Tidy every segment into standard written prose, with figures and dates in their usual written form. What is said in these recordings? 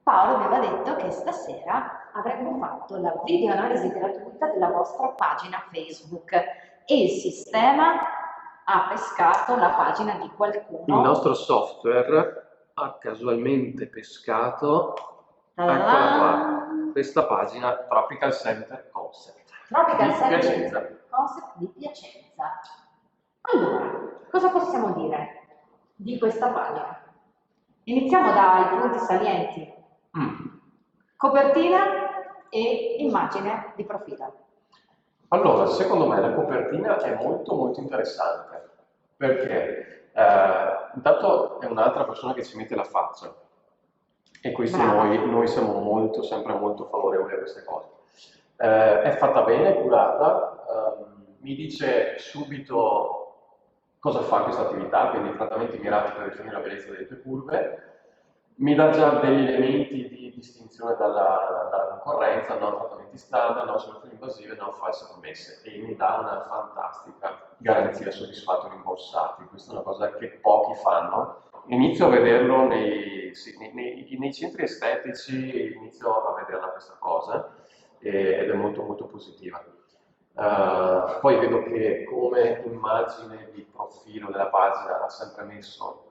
Paolo aveva detto che stasera avremmo fatto la videoanalisi gratuita della vostra pagina Facebook e il sistema ha pescato la pagina di Il qualcuno. nostro software ha casualmente pescato, eccola Ta-da-da! qua, questa pagina Tropical Center Concept Tropical di Center Piacenza. Concept di Piacenza. Allora, cosa possiamo dire di questa pagina? Iniziamo dai punti salienti. Mm. Copertina e immagine di profilo. Allora, secondo me la copertina è molto molto interessante perché intanto è un'altra persona che ci mette la faccia e questo Brava. noi siamo sempre molto favorevoli a queste cose. È fatta bene, è curata, mi dice subito cosa fa questa attività, quindi trattamenti mirati per definire la bellezza delle tue curve, mi dà già degli elementi di distinzione dalla concorrenza, non trattamenti standard, non soluzioni invasive, non false promesse e mi dà una fantastica garanzia soddisfatti o rimborsati. Questa è una cosa che pochi fanno. Inizio a vederlo nei centri estetici, inizio a vederla questa cosa ed è molto molto positiva. Poi vedo che come immagine di profilo della pagina ha sempre messo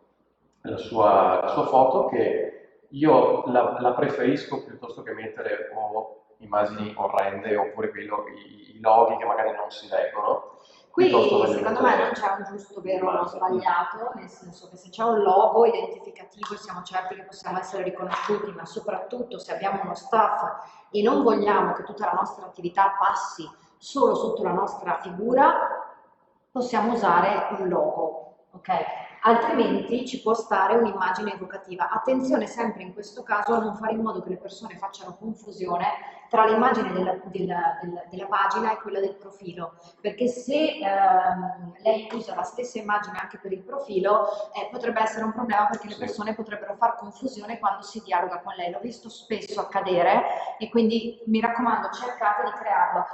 la sua foto che io la preferisco piuttosto che mettere o immagini orrende oppure i loghi che magari non si leggono. Qui Piuttosto voglio secondo me non mettere c'è un giusto vero o uno l'immagine. sbagliato, nel senso che se c'è un logo identificativo siamo certi che possiamo essere riconosciuti, ma soprattutto se abbiamo uno staff e non vogliamo che tutta la nostra attività passi solo sotto la nostra figura, possiamo usare un logo, ok? Altrimenti ci può stare un'immagine evocativa. Attenzione sempre in questo caso a non fare in modo che le persone facciano confusione tra l'immagine della pagina e quella del profilo, perché se lei usa la stessa immagine anche per il profilo potrebbe essere un problema perché le persone potrebbero far confusione quando si dialoga con lei. L'ho visto spesso accadere e quindi mi raccomando cercate di crearlo.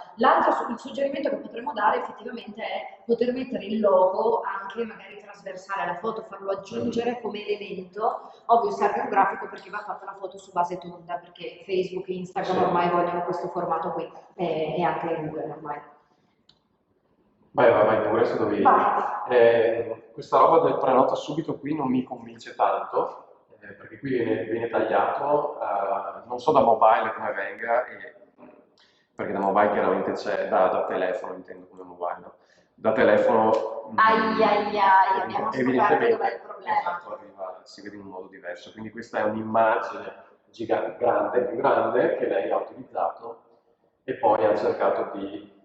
Il suggerimento che potremmo dare effettivamente è poter mettere il logo anche magari trasversale alla foto, farlo aggiungere come elemento. Ovvio serve un grafico perché va fatta la foto su base tonda, perché Facebook e Instagram ormai vogliono questo formato qui e anche Google ormai. Vai pure se dovevi. Vai. Questa roba del prenota subito qui non mi convince tanto, perché qui viene tagliato, non so da mobile come venga, perché da mobile chiaramente c'è, da telefono intendo come mobile, no? Da telefono Ai ai ai, abbiamo scoperto dov'è il problema. esatto, si vede in un modo diverso, quindi questa è un'immagine grande, più grande, che lei ha utilizzato e poi ha cercato di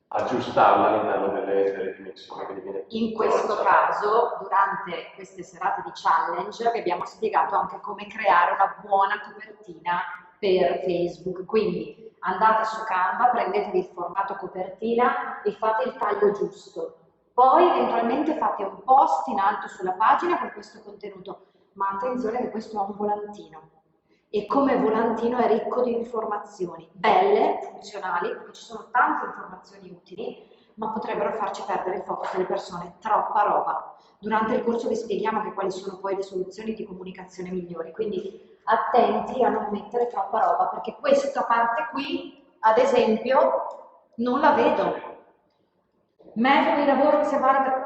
aggiustarla all'interno delle dimensioni. Quindi viene In questo caso, durante queste serate di challenge, vi abbiamo spiegato anche come creare una buona copertina per Facebook. Quindi andate su Canva, prendetevi il formato copertina e fate il taglio giusto. Poi eventualmente fate un post in alto sulla pagina con questo contenuto, ma attenzione che questo è un volantino e come volantino è ricco di informazioni belle, funzionali, perché ci sono tante informazioni utili, ma potrebbero farci perdere il focus delle persone, troppa roba. Durante il corso vi spieghiamo anche quali sono poi le soluzioni di comunicazione migliori, quindi attenti a non mettere troppa roba, perché questa parte qui, ad esempio, non la vedo. Metodo di lavoro che si vale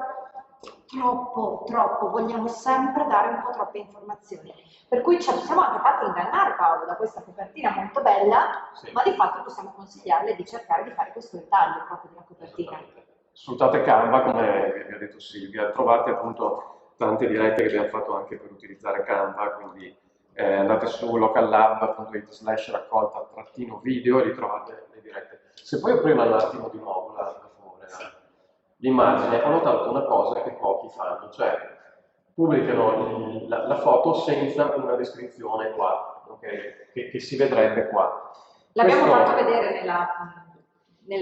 troppo, vogliamo sempre dare un po' troppe informazioni. Per cui ci siamo anche fatti ingannare Paolo da questa copertina molto bella, Sì. ma di fatto possiamo consigliarle di cercare di fare questo ritaglio proprio della copertina. Sfruttate Canva, come vi ha detto Silvia, trovate appunto tante dirette che abbiamo fatto anche per utilizzare Canva, quindi andate su locallab.it/raccolta-video e li trovate le dirette. Se poi prima un attimo di nuovo l'immagine, ho notato una cosa che pochi fanno, cioè pubblicano la foto senza una descrizione qua, okay? che si vedrebbe qua. L'abbiamo Questo- fatto vedere nella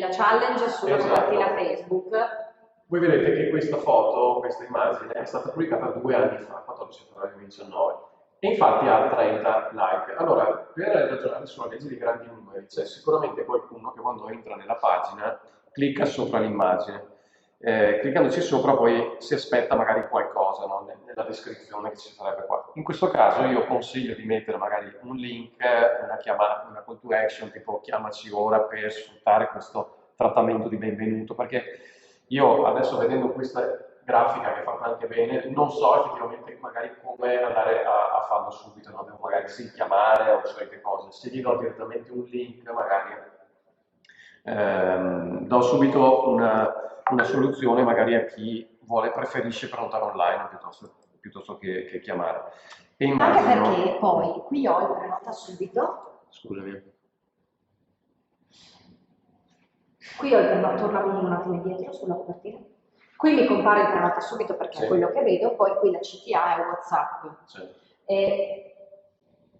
challenge sulla Esatto. copertina Facebook. Voi vedete che questa foto, questa immagine è stata pubblicata 2 anni fa, 14 febbraio 2019, e infatti ha 30 like. Allora, per ragionare sulla legge di grandi numeri, c'è sicuramente qualcuno che quando entra nella pagina clicca sopra l'immagine. cliccandoci sopra poi si aspetta magari qualcosa, no, nella descrizione che ci sarebbe qua. In questo caso io consiglio di mettere magari un link, una chiamata, una call to action, tipo chiamaci ora per sfruttare questo trattamento di benvenuto, perché io adesso vedendo questa grafica che fa anche bene, non so effettivamente magari come andare a farlo subito, no? Devo magari sì chiamare o solite cose, se gli do direttamente un link magari do subito una soluzione magari a chi preferisce prenotare online piuttosto che chiamare. E Anche immagino... perché poi qui ho il prenota subito. Scusami. Qui ho il prenota, tornami un attimo indietro sulla copertina. Qui mi compare il prenota subito perché è quello che vedo, poi qui la CTA è WhatsApp.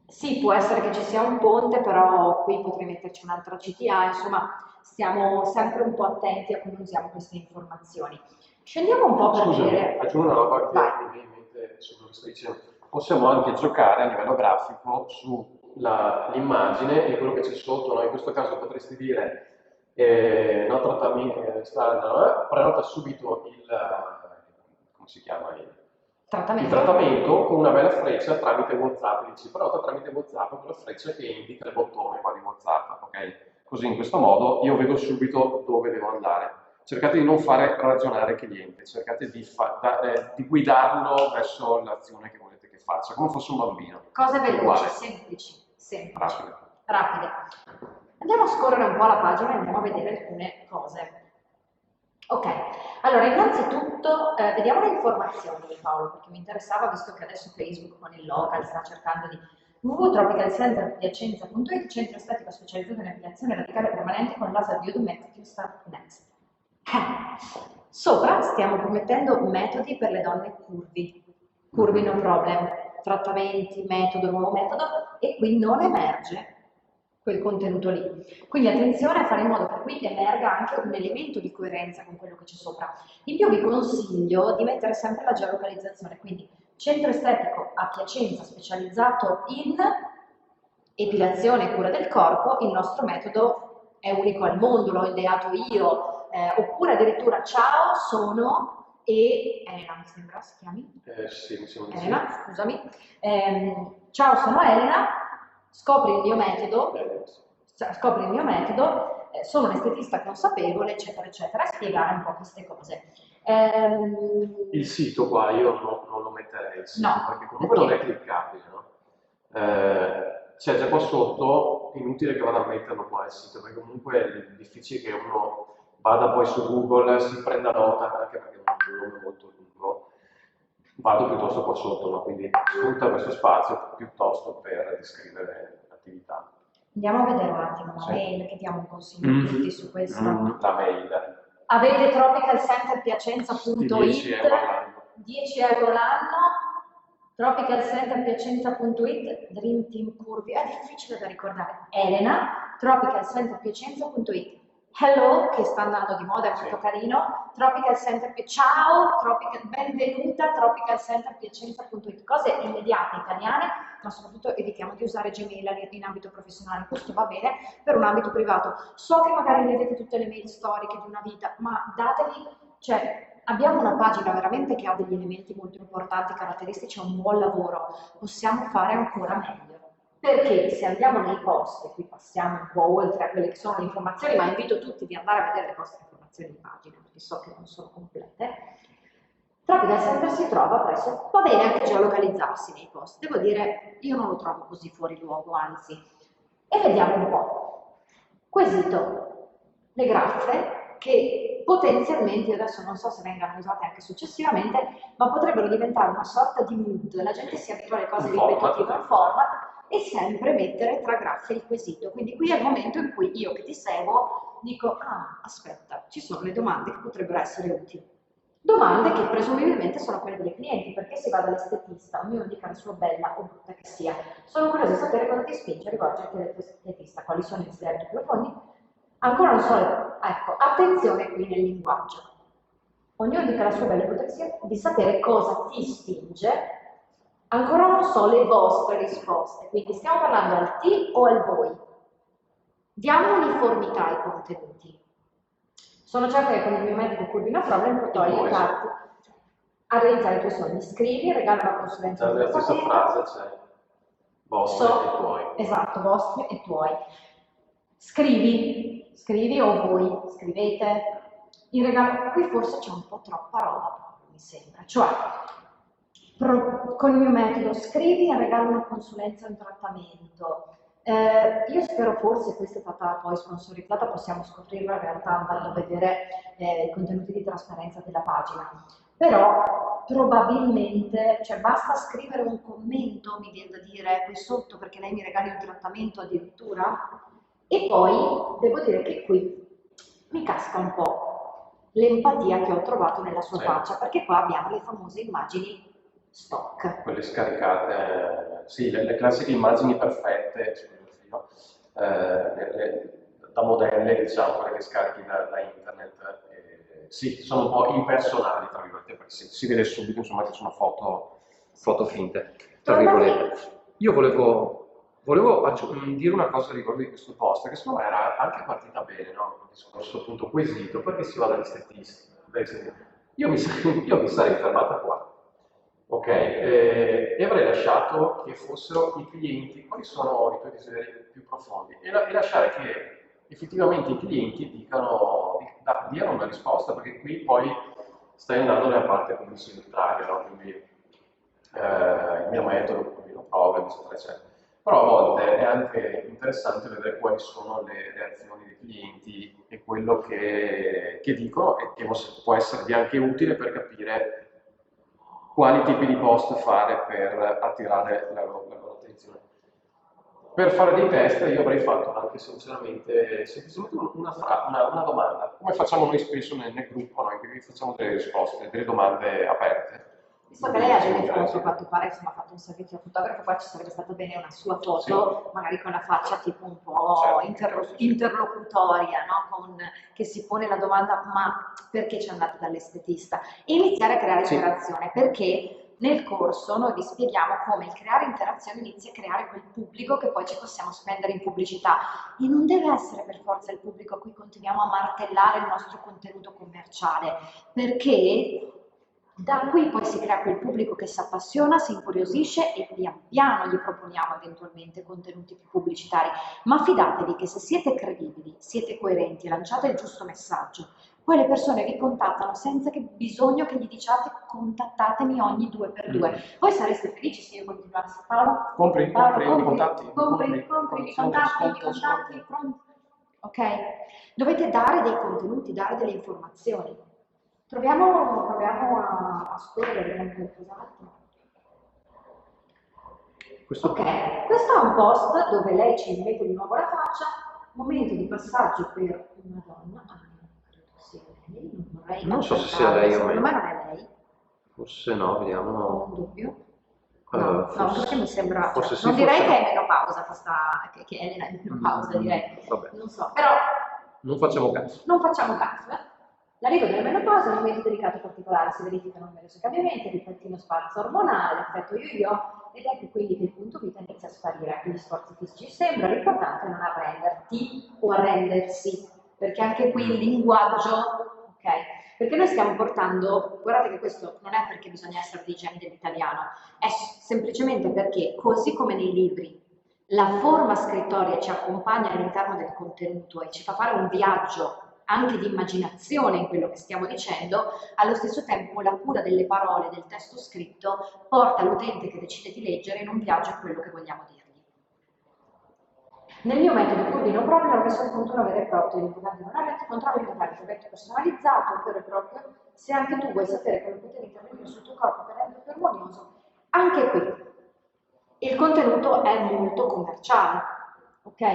Sì, può essere che ci sia un ponte, però qui potrei metterci un'altra CTA, insomma, stiamo sempre un po' attenti a come usiamo queste informazioni. Scendiamo un po' per vedere... Aggiungo una roba che mi viene in mente su quello che sto dicendo. Possiamo anche giocare a livello grafico sull'immagine e quello che c'è sotto, no? In questo caso potresti dire no, prenota subito come si chiama? Il trattamento con una bella freccia tramite WhatsApp, dici prenota tramite WhatsApp con la freccia che indica il bottone qua di WhatsApp, ok? Così in questo modo io vedo subito dove devo andare. Cercate di non fare ragionare il cliente, cercate di guidarlo verso l'azione che volete che faccia, come fosse un bambino. Cose veloci, semplici, rapide. Andiamo a scorrere un po' la pagina e andiamo a vedere alcune cose. Ok, allora innanzitutto vediamo le informazioni di Paolo, perché mi interessava, visto che adesso Facebook con il local sta cercando di www.tropicalcenter.piacenza.it, centro estetico specializzato in epilazione radicale permanente con laser biodometric Start Next. Sopra stiamo promettendo metodi per le donne curvi no problem, trattamenti, metodo, nuovo metodo, e qui non emerge quel contenuto lì. Quindi attenzione a fare in modo che qui emerga anche un elemento di coerenza con quello che c'è sopra. In più vi consiglio di mettere sempre la geolocalizzazione, quindi centro estetico a Piacenza specializzato in epilazione e cura del corpo, il nostro metodo è unico al mondo, l'ho ideato io, oppure addirittura ciao, sono Elena, mi sembra si chiami? Sì, mi sembra Elena, scusami. Ciao, sono Elena, scopri il mio metodo, sono un estetista consapevole, eccetera, eccetera, e spiegare un po' queste cose. Il sito qua io non lo metterei, il sito, no, perché comunque non è cliccabile, no? C'è già qua sotto, inutile che vada a metterlo qua il sito, perché comunque è difficile che uno vada poi su Google, si prenda nota, anche perché non è molto lungo, vado piuttosto qua sotto, no? Quindi sfrutta questo spazio piuttosto per descrivere l'attività. Andiamo a vedere un attimo la mail, che diamo un consiglio a tutti su questo. La mail. Avete tropicalcenterpiacenza.it, 10 euro l'anno, tropicalcenterpiacenza.it, Dream Team Curvi, è difficile da ricordare, Elena, tropicalcenterpiacenza.it, Hello, che sta andando di moda, è molto carino, Tropical Center, ciao, benvenuta, tropicalcenterpiacenza.it, cose immediate, italiane, ma soprattutto evitiamo di usare Gmail in ambito professionale, questo va bene per un ambito privato. So che magari vedete tutte le mail storiche di una vita, ma datevi, cioè abbiamo una pagina veramente che ha degli elementi molto importanti, caratteristici, un buon lavoro, possiamo fare ancora meglio. Perché se andiamo nei post, e qui passiamo un po' oltre a quelle che sono le informazioni, ma invito tutti di andare a vedere le vostre informazioni di pagina, perché so che non sono complete, Tropical Center si trova presso, va bene anche geolocalizzarsi nei post, devo dire, io non lo trovo così fuori luogo, anzi. E vediamo un po'. Quesito, le graffe che potenzialmente, adesso non so se vengano usate anche successivamente, ma potrebbero diventare una sorta di mood, la gente si abitua alle cose ripetitive, un format, e sempre mettere tra graffe il quesito. Quindi qui è il momento in cui io che ti seguo dico, ah, aspetta, ci sono le domande che potrebbero essere utili. Domande che presumibilmente sono quelle delle clienti, perché si va dall'estetista, ognuno dica la sua bella o brutta che sia. Sono curiosa di sapere cosa ti spinge a rivolgerti all'estetista, quali sono i desideri più profondi. Ancora non so, ecco, attenzione qui nel linguaggio. Ognuno dica la sua bella e brutta che sia, di sapere cosa ti spinge. Ancora non so le vostre risposte, quindi stiamo parlando al ti o al voi. Diamo uniformità ai contenuti. Sono certa che con il mio metodo Curvino Problem potrai I tuoi, aiutarti a realizzare i tuoi sogni. Scrivi, regala una consulenza nella stessa frase c'è vostri e tuoi. Esatto, vostri e tuoi. Scrivi o voi scrivete. In regalo, qui forse c'è un po' troppa roba, mi sembra. Cioè, con il mio metodo scrivi e regalo una consulenza, un trattamento. Io spero forse questa è stata poi sponsorizzata, possiamo scoprirlo in realtà andando a vedere i contenuti di trasparenza della pagina. Però probabilmente, cioè basta scrivere un commento, mi viene da dire, qui sotto perché lei mi regali un trattamento addirittura, e poi devo dire che qui mi casca un po' l'empatia che ho trovato nella sua faccia, perché qua abbiamo le famose immagini stock. Quelle scaricate, sì, le classiche immagini perfette, da modelle, diciamo, quelle che scarichi da internet. Sì, sono un po' impersonali, tra virgolette, perché si vede subito, insomma, che sono foto finte, tra virgolette. Io volevo dire una cosa riguardo di questo post, che secondo me era anche partita bene, no? Il discorso appunto quesito, perché si va dagli estetisti. Io mi sarei fermata qua, ok? E avrei lasciato che fossero i clienti, quali sono i tuoi desideri più profondi, e lasciare che effettivamente i clienti diano una risposta, perché qui poi stai andando nella parte commissionitaria, no? Quindi il mio metodo, quindi lo provo, eccetera, eccetera. Però a volte è anche interessante vedere quali sono le reazioni dei clienti e quello che dicono, e che può esservi anche utile per capire quali tipi di post fare per attirare la loro attenzione. Per fare dei test io avrei fatto anche semplicemente una domanda, come facciamo noi spesso nel gruppo, noi che vi facciamo delle risposte, delle domande aperte. Visto che lei ha delle foto, a quanto pare, insomma, ha fatto un servizio fotografo, qua ci sarebbe stata bene una sua foto, sì, magari con la faccia tipo un po' certo, interlocutoria, no? Che si pone la domanda, ma perché ci andate dall'estetista? E iniziare a creare interazione, perché nel corso noi vi spieghiamo come il creare interazione inizia a creare quel pubblico che poi ci possiamo spendere in pubblicità, e non deve essere per forza il pubblico a cui continuiamo a martellare il nostro contenuto commerciale, perché da qui poi si crea quel pubblico che si appassiona, si incuriosisce e pian piano gli proponiamo eventualmente contenuti più pubblicitari. Ma fidatevi che se siete credibili, siete coerenti e lanciate il giusto messaggio, poi le persone vi contattano senza che bisogno che gli diciate contattatemi ogni 2x2. Voi sareste felici se io continuassi a Paolo? Compri i contatti. Compri i contatti, pronti. Ok? Dovete dare dei contenuti, dare delle informazioni. Proviamo a scorrere anche qualcos'altro. Ok, questo è un post dove lei ci mette di nuovo la faccia, momento di passaggio per una donna. Credo sia lei, non so se sia lei o secondo me non è lei. Forse no, vediamo. Ho un dubbio. No, perché mi sembra. Forse non sì, direi forse che è menopausa che Elena è in menopausa, direi. Vabbè. Non so, però. Non facciamo caso. Non facciamo caso, eh? L'arrivo della menopausa è un momento delicato e particolare, si verificano numerosi cambiamenti, il repentino spazio ormonale, l'effetto yo-yo, ed ecco quindi che il punto vita inizia a sparire, anche gli sforzi fisici. Sembra l'importante non arrenderti o arrendersi, perché anche qui il linguaggio, ok? Perché noi stiamo portando, guardate che questo non è perché bisogna essere dei geni dell'italiano, è semplicemente perché così come nei libri la forma scrittoria ci accompagna all'interno del contenuto e ci fa fare un viaggio anche di immaginazione in quello che stiamo dicendo, allo stesso tempo la cura delle parole, del testo scritto, porta l'utente che decide di leggere in un viaggio a quello che vogliamo dirgli. Nel mio metodo Curvino Problem ho messo in conto una vera e propria, l'importante non è il controllo di un progetto personalizzato, vero e proprio, se anche tu vuoi sapere come poter intervenire sul tuo corpo per renderlo più armonioso, anche qui il contenuto è molto commerciale, ok?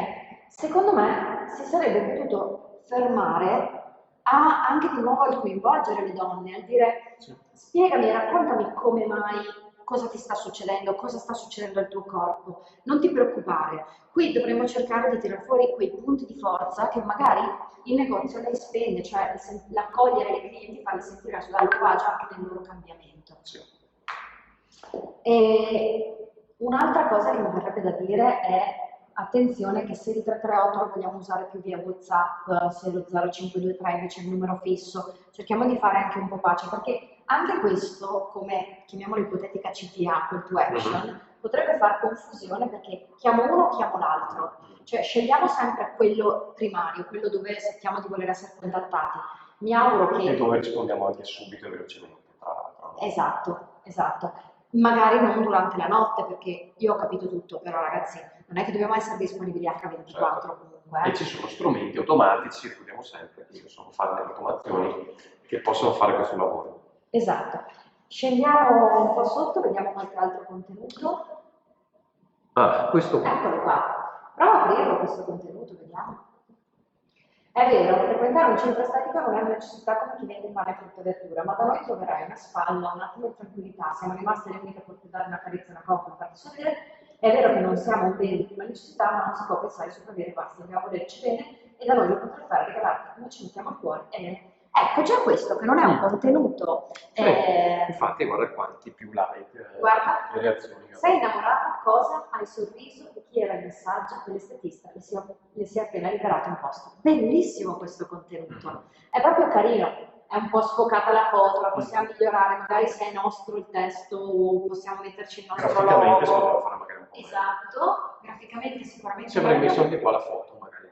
Secondo me si sarebbe potuto fermare anche di nuovo al coinvolgere le donne, al dire spiegami, raccontami come mai, cosa ti sta succedendo, cosa sta succedendo al tuo corpo, non ti preoccupare. Qui dovremmo cercare di tirare fuori quei punti di forza che magari il negozio lei spende, cioè l'accogliere le clienti, farli sentire a suo agio anche nel loro cambiamento. E un'altra cosa che mi verrebbe da dire è attenzione che se il 338 lo vogliamo usare più via WhatsApp, se lo 0523 invece è il numero fisso, cerchiamo di fare anche un po' pace, perché anche questo, come chiamiamolo ipotetica CTA, call to action, potrebbe far confusione perché chiamo uno o chiamo l'altro, cioè scegliamo sempre quello primario, quello dove sappiamo di voler essere contattati. Mi auguro che... E dove rispondiamo anche subito e velocemente, tra l'altro. Esatto, esatto. Magari non durante la notte, perché io ho capito tutto, però ragazzi, non è che dobbiamo essere disponibili H24 Certo. comunque. E ci sono strumenti automatici, ricordiamo sempre che io sono fan delle automazioni, che possono fare questo lavoro. Esatto. Scendiamo un po' sotto, vediamo qualche altro contenuto. Ah, questo Eccolo qua. Prova a aprirlo questo contenuto, vediamo. È vero, frequentare un centro estetico non è una necessità come chi vende pane, frutta e verdura, ma da noi troverai una spalla, un attimo di tranquillità, siamo rimaste le uniche per dare una carezza, una coppia, farti sorridere. È vero che non siamo un bene di prima necessità, ma non si può pensare di sopravvivere, basta, dobbiamo volerci bene e da noi lo potrai fare regalarti come ci mettiamo a cuore. Ecco, già questo che non è un contenuto. Sì, infatti guarda quanti più like, Guarda, le reazioni. sei innamorata, cosa? Hai sorriso e chi era il messaggio dell'estetista? Le si è appena liberato un posto. Bellissimo questo contenuto, è proprio carino, è un po' sfocata la foto, la possiamo migliorare, magari se è nostro il testo o possiamo metterci il nostro Graficamente si logo. poteva fare magari un po' meglio. Esatto, graficamente sicuramente Ci avrei meglio. messo anche qua la foto magari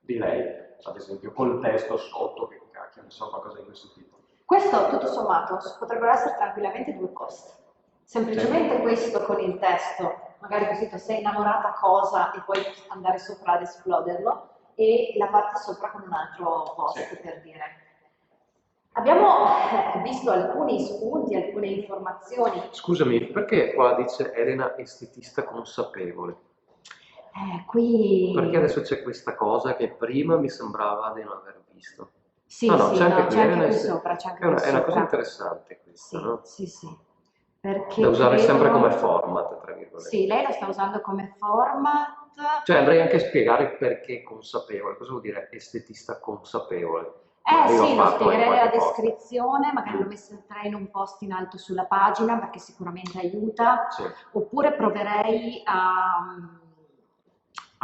di lei, ad esempio, col testo sotto, che cacchio, non so, qualcosa di questo tipo. Questo, tutto sommato, potrebbero essere tranquillamente 2 post. Semplicemente questo con il testo, magari così tu sei innamorata cosa e puoi andare sopra ad esploderlo, e la parte sopra con un altro post, Sì. per dire. Abbiamo visto alcuni spunti, alcune informazioni. Scusami, perché qua dice Elena estetista consapevole? Qui... Perché adesso c'è questa cosa che prima mi sembrava di non aver visto. Sì, Ah, no, sì, c'è anche no, qui, c'è anche Elena qui est- sopra, c'è anche è una, qui è una cosa sopra. interessante questa, Sì, no? sì, sì. Perché Da usare sempre credo- come format, tra virgolette. Sì, lei lo sta usando come format. Cioè andrei anche a spiegare perché consapevole, cosa vuol dire estetista consapevole? Magari l'ho Sì, lo fatto in spiegherei nella qualche posto. descrizione, magari lo metterei in un post in alto sulla pagina perché sicuramente aiuta, Sì. oppure proverei a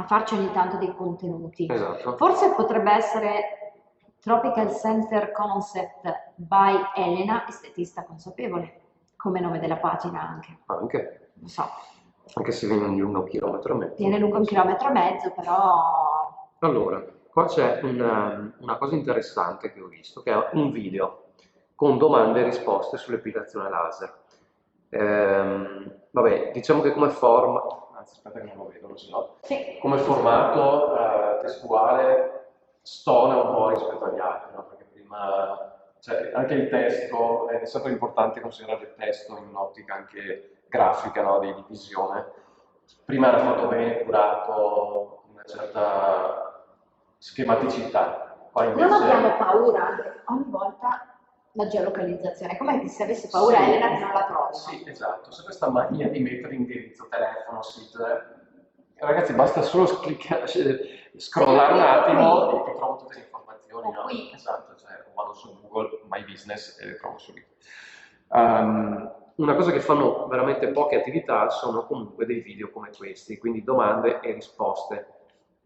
farci ogni tanto dei contenuti. Esatto. Forse potrebbe essere Tropical Center Concept by Elena, estetista consapevole, come nome della pagina anche. Anche. Non so, Anche se viene lungo 1,5 km. viene lungo 1,5 km, però... Allora, qua c'è una cosa interessante che ho visto, che è un video con domande e risposte sull'epilazione laser. Vabbè, diciamo che come formato, anzi aspetta che non lo vedo, non ce l'ho, Sì. come formato testuale stona un po' rispetto agli altri, no? Perché prima, cioè, anche il testo, è sempre importante considerare il testo in un'ottica anche grafica, no? Di visione. Prima era fatto bene, curato, una certa schematicità. Qua Non invece... abbiamo paura, anche ogni volta la geolocalizzazione, è come se avessi paura Sì, Elena che non la trovi. Sì, esatto, c'è questa mania di mettere indirizzo, telefono, sito. Ragazzi, basta solo scrollare un attimo e trovo tutte le informazioni. No? Qui. Esatto, cioè vado su Google, My Business e le trovo subito. Una cosa che fanno veramente poche attività sono comunque dei video come questi, quindi domande e risposte.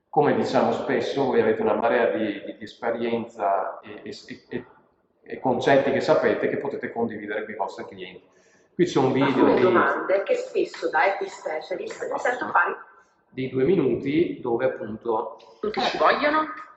Come diciamo spesso, voi avete una marea di esperienza e concetti che sapete che potete condividere con i vostri clienti. Qui c'è un video Alcune domande che spesso da happy specialist mi sento fare di 2 minuti dove appunto tutti ci vogliono. dove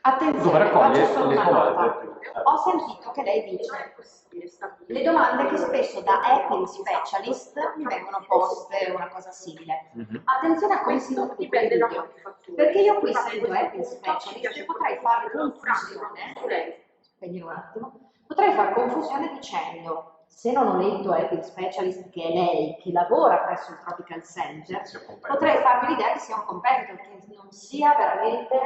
Attenzione, raccoglie faccio solo le una domande nota. più. Ho sentito che lei Non è dice possibile stabilire. le domande che spesso da Apple Specialist mi vengono poste o una cosa simile. Attenzione a come si Questo sviluppa il dipende da video, qualche fattore. perché io qui Infatti, sento questo Apple punto ci Specialist piace e potrei fare confusione. su lei. Spegni un attimo. Potrei fare confusione dicendo, se non ho letto Apple Specialist, che è lei che lavora presso il Tropical Center, potrei farmi l'idea che sia un competitor, che non sia veramente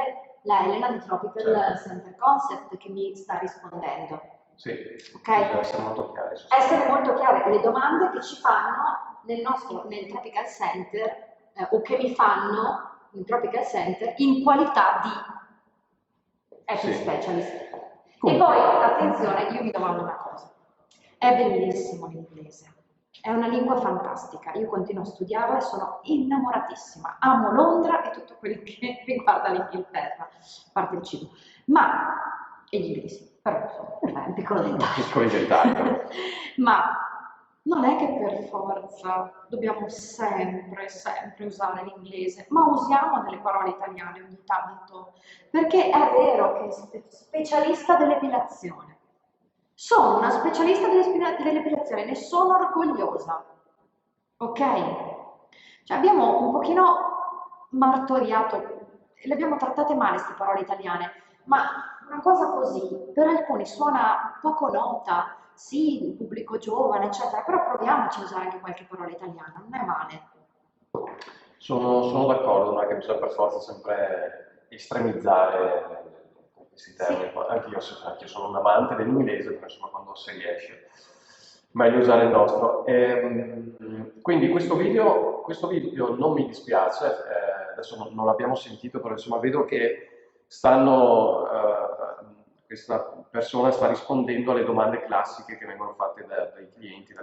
la Elena di Tropical Center Concept che mi sta rispondendo. Sì, Ok? bisogna essere molto chiari. Essere molto chiare le domande che ci fanno nel Tropical Center o che mi fanno nel Tropical Center in qualità di Apple Specialist. E poi, attenzione, io vi domando una cosa. È bellissimo l'inglese, È una lingua fantastica, io continuo a studiarla e sono innamoratissima. Amo Londra e tutto quello che riguarda l'Inghilterra, a parte il cibo. E gli inglesi, però insomma, è un piccolo dettaglio. Piccoli dettagli. Ma non è che per forza dobbiamo sempre usare l'inglese, ma usiamo delle parole italiane ogni tanto, perché è vero che specialista dell'epilazione. Sono una specialista dell'epilazione, ne sono orgogliosa, ok? Cioè abbiamo un pochino martoriato, le abbiamo trattate male queste parole italiane, ma una cosa così per alcuni suona poco nota, sì, il pubblico giovane, eccetera, però proviamoci a usare anche qualche parola italiana, non è male. Sono d'accordo, non è che bisogna per forza sempre estremizzare con questi termini. Sì. Anch'io sono un amante dell'inglese, però insomma quando si riesce meglio usare il nostro. Quindi questo video non mi dispiace, adesso non l'abbiamo sentito, però insomma vedo che questa persona sta rispondendo alle domande classiche che vengono fatte dai clienti,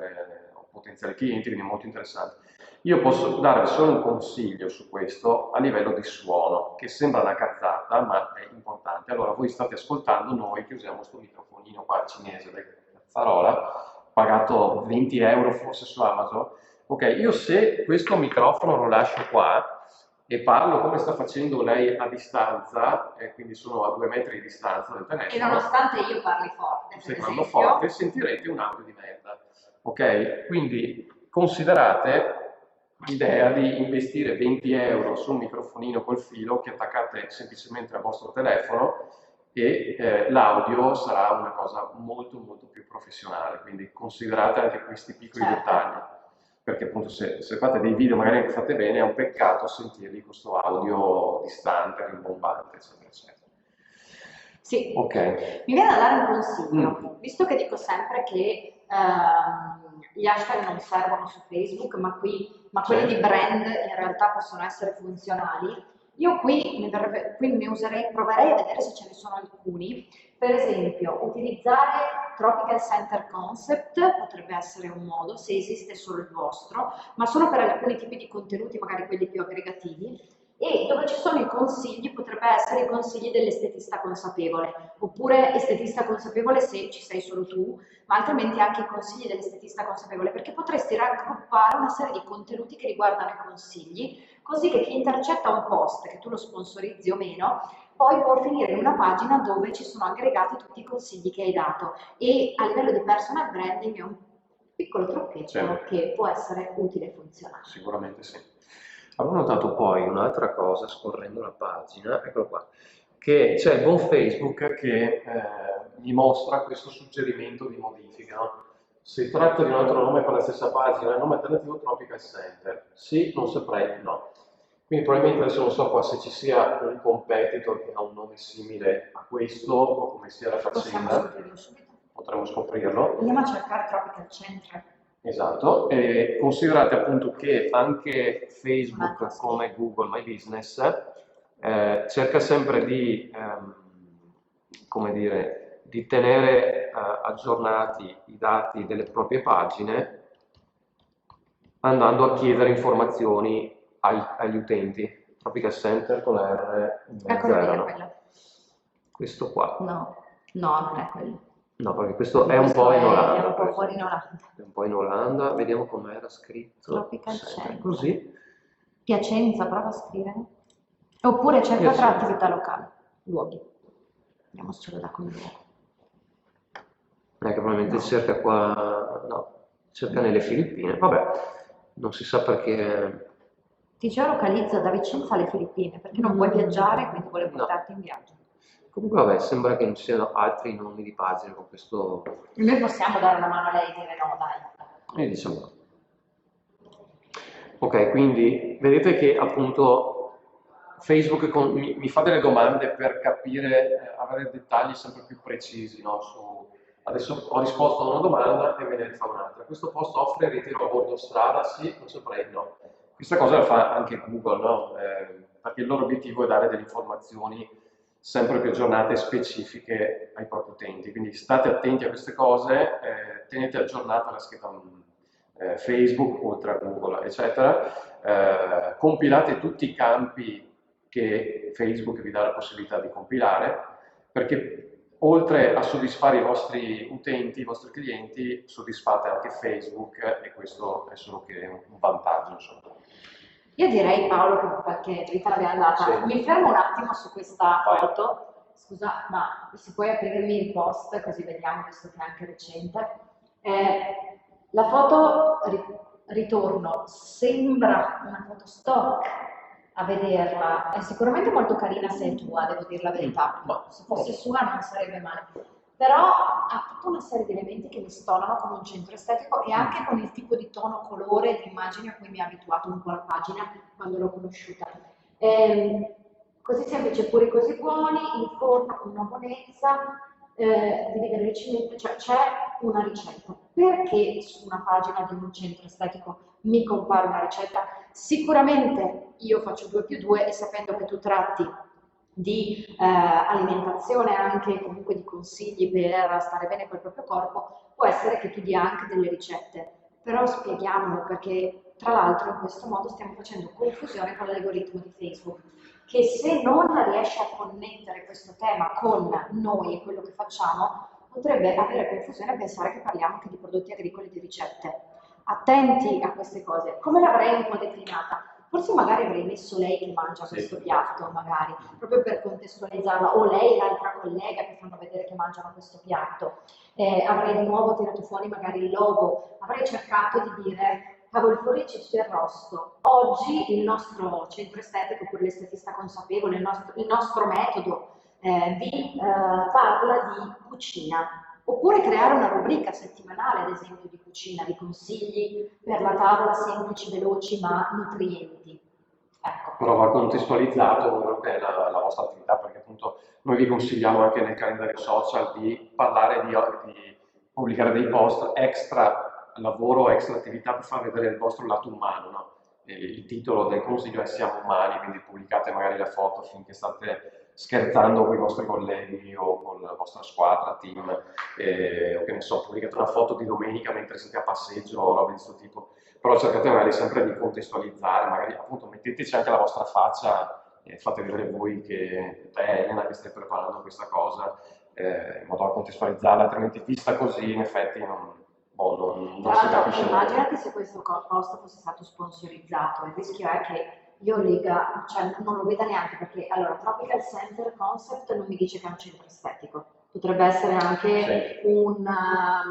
o potenziali clienti, quindi è molto interessante. Io posso darvi solo un consiglio su questo a livello di suono, che sembra una cazzata, ma è importante. Allora, voi state ascoltando noi che usiamo questo microfonino qua cinese del cazzarola, pagato 20 euro forse su Amazon. Ok, io se questo microfono lo lascio qua e parlo come sta facendo lei a distanza, quindi sono a 2 metri di distanza dal E telefono, nonostante io parli forte, se per parlo esempio, forte, sentirete un audio di merda. Ok? Quindi considerate l'idea di investire 20 euro su un microfonino col filo che attaccate semplicemente al vostro telefono e l'audio sarà una cosa molto molto più professionale, quindi considerate anche questi piccoli certo. dettagli, perché appunto se fate dei video magari che fate bene è un peccato sentirli con questo audio distante, rimbombante, eccetera, eccetera. Sì, Ok. mi viene da dare un consiglio, visto che dico sempre che gli hashtag non servono su Facebook, ma quelli di brand in realtà possono essere funzionali. Io qui proverei a vedere se ce ne sono alcuni. Per esempio, utilizzare Tropical Center Concept potrebbe essere un modo, se esiste solo il vostro, ma solo per alcuni tipi di contenuti, magari quelli più aggregativi. E dove ci sono i consigli potrebbe essere i consigli dell'estetista consapevole, oppure estetista consapevole se ci sei solo tu, ma altrimenti anche i consigli dell'estetista consapevole, perché potresti raggruppare una serie di contenuti che riguardano i consigli, così che chi intercetta un post, che tu lo sponsorizzi o meno, poi può finire in una pagina dove ci sono aggregati tutti i consigli che hai dato, e a livello di personal branding è un piccolo trucchetto Certo. che può essere utile e funzionale. Sicuramente sì. Avevo notato poi un'altra cosa scorrendo la pagina, eccolo qua, che c'è il buon Facebook che mi mostra questo suggerimento di modifica, no? Si tratta di un altro nome per la stessa pagina, il nome alternativo Tropical Center. Sì, non saprei, no. Quindi probabilmente adesso non so qua se ci sia un competitor che ha un nome simile a questo o come sia la Possiamo faccenda. scoprirlo subito. Potremmo scoprirlo. Andiamo a cercare Tropical Center. Esatto, e considerate appunto che anche Facebook come Google My Business cerca sempre di, come dire, di tenere aggiornati i dati delle proprie pagine andando a chiedere informazioni agli utenti. Tropical Center con la R Eccolo lì, è zero. quello. Questo qua. No, non è quello. No, perché questo è un po' in Olanda. È un po' fuori in Olanda. È un po' in Olanda, vediamo com'era scritto. Tropical Sempre Center. così. Piacenza, prova a scrivere. Oppure cerca tra Piacenza. attività locali, luoghi. Vediamo se ce lo dà come luogo. Che probabilmente No. cerca qua, no, cerca nelle Filippine. Vabbè, non si sa perché. Ti geolocalizza da Vicenza alle Filippine, perché non puoi viaggiare, quindi vuole portarti in viaggio. Comunque vabbè, sembra che non ci siano altri nomi di pagine con questo. Noi possiamo dare una mano a lei e dire no, dai. E diciamo. Ok, quindi vedete che appunto Facebook mi fa delle domande per capire, avere dettagli sempre più precisi, no? Adesso ho risposto a una domanda e me ne fa un'altra. Questo post offre ritiro a bordo strada? Sì, non saprei, no. Questa cosa la fa anche Google, no? Perché il loro obiettivo è dare delle informazioni sempre più aggiornate e specifiche ai propri utenti. Quindi state attenti a queste cose, tenete aggiornata la scheda Facebook, oltre a Google, eccetera. Compilate tutti i campi che Facebook vi dà la possibilità di compilare, perché oltre a soddisfare i vostri utenti, i vostri clienti, soddisfate anche Facebook e questo è solo che un vantaggio, insomma. Io direi, Paolo, che qualche dritta l'abbiamo data. Sì. Mi fermo un attimo su questa Vai. foto. Scusa, ma se puoi aprirmi il post così vediamo, visto che è anche recente. La foto, ritorno, sembra una foto stock a vederla. È sicuramente molto carina se è tua, devo dire la verità. Ma Se fosse sua non sarebbe male. Però ha tutta una serie di elementi che mi stonano con un centro estetico e anche con il tipo di tono, colore di immagini a cui mi ha abituato un po' la pagina quando l'ho conosciuta. Così semplice, puri così buoni, in forma, con una buonezza, dividere le cimette, cioè c'è una ricetta. Perché su una pagina di un centro estetico mi compare una ricetta? Sicuramente io faccio 2+2 e sapendo che tu tratti di alimentazione, anche comunque di consigli per stare bene col proprio corpo, può essere che tu dia anche delle ricette, però spieghiamolo, perché tra l'altro in questo modo stiamo facendo confusione con l'algoritmo di Facebook, che se non riesce a connettere questo tema con noi e quello che facciamo, potrebbe avere confusione e pensare che parliamo anche di prodotti agricoli e di ricette. Attenti a queste cose. Come l'avrei un po' declinata? Forse magari avrei messo lei che mangia questo piatto, magari, proprio per contestualizzarla, o lei e l'altra collega che fanno vedere che mangiano questo piatto. Avrei di nuovo tirato fuori magari il logo, avrei cercato di dire cavolfiori, ceci e arrosto. Oggi il nostro centro estetico, oppure l'estetista consapevole, il nostro metodo vi parla di cucina. Oppure creare una rubrica settimanale, ad esempio, di cucina, di consigli per la tavola semplici, veloci, ma nutrienti. Ecco. Però va contestualizzato quello che è la vostra attività, perché appunto noi vi consigliamo anche nel calendario social di parlare, di pubblicare dei post extra lavoro, extra attività per far vedere il vostro lato umano, no? Il titolo del consiglio è Siamo umani, quindi pubblicate magari la foto finché state scherzando con i vostri colleghi o con la vostra squadra, team, o che ne so, pubblicate una foto di domenica mentre siete a passeggio o roba di questo tipo, però cercate magari sempre di contestualizzare, magari appunto metteteci anche la vostra faccia e fate vedere voi che te, Elena, che stai preparando questa cosa, in modo da contestualizzarla, altrimenti vista così in effetti non si capisce molto. Immaginati se questo post fosse stato sponsorizzato, il rischio è che io lega, cioè non lo veda neanche, perché allora Tropical Center Concept non mi dice che è un centro estetico, potrebbe essere anche una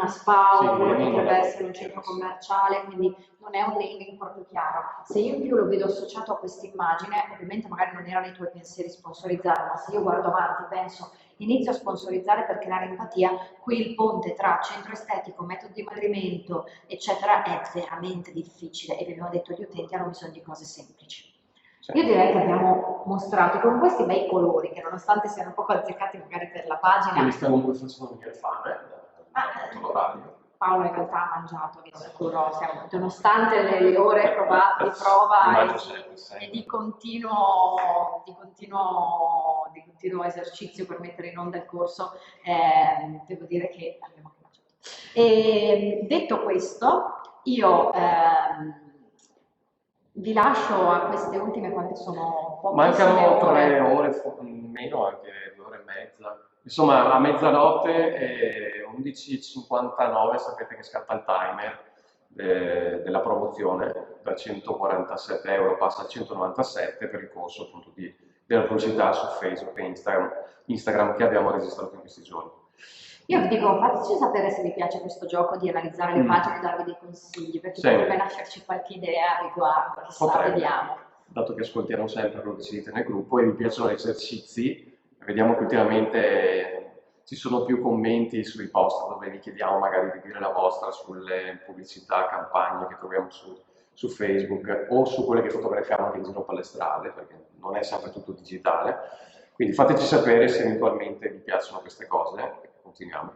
spa, Sì, oppure naming potrebbe non è essere un centro commerciale, quindi non è un naming proprio chiaro. Se io in più lo vedo associato a questa immagine, ovviamente magari non erano i tuoi pensieri sponsorizzare, ma se io guardo avanti penso inizio a sponsorizzare per creare empatia, qui il ponte tra centro estetico, metodo di dimagrimento, eccetera, è veramente difficile e vi abbiamo detto gli utenti hanno bisogno di cose semplici. Sì. Io direi che abbiamo mostrato con questi bei colori, che nonostante siano un po' azzeccati magari per la pagina... Quindi stiamo facendo venire fame, l'orario. Paolo in realtà ha mangiato, vi assicuro, nonostante le ore di prova e di continuo esercizio per mettere in onda il corso, devo dire che abbiamo mangiato. E detto questo, io vi lascio a queste ultime, quante sono? Mancano 3 ore, meno anche 2 ore e mezza. Insomma, a mezzanotte e 11:59 sapete che scatta il timer della promozione, da 147 euro passa a 197 per il corso appunto della pubblicità su Facebook e Instagram che abbiamo registrato in questi giorni. Io vi dico, fateci sapere se vi piace questo gioco di analizzare le pagine e darvi dei consigli, perché potrebbe nascerci qualche idea a riguardo, chissà, vediamo. Dato che ascoltiamo sempre quello che si dice nel gruppo e vi piacciono gli esercizi, vediamo che ultimamente ci sono più commenti sui post dove vi chiediamo magari di dire la vostra sulle pubblicità, campagne che troviamo su Facebook o su quelle che fotografiamo anche in giro pallestrale, perché non è sempre tutto digitale. Quindi fateci sapere se eventualmente vi piacciono queste cose. Continuiamo.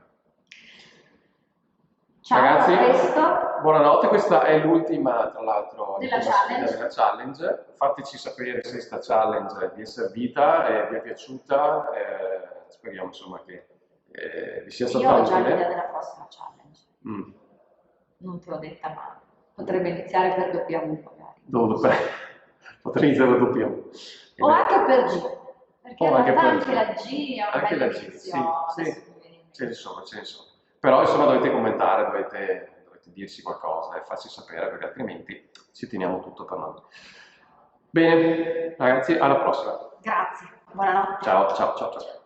Ciao, ragazzi, a presto. Buonanotte, questa è l'ultima tra l'altro della challenge. Fateci sapere se questa challenge vi è servita, vi è piaciuta, speriamo insomma che vi sia stata utile. Io ho già utile. l'idea della prossima challenge. non te l'ho detta, ma potrebbe iniziare per W magari. Potrei iniziare doppio. O anche per G, perché O in anche realtà per anche G. la G è un Anche bel la G, inizio. sì, Adesso sì. mi viene in mente. Ce ne sono, ce ne sono. Però insomma dovete commentare, dovete dirci qualcosa e farci sapere, perché altrimenti ci teniamo tutto per noi. Bene, ragazzi, alla prossima. Grazie, buonanotte. Ciao, ciao, ciao, ciao.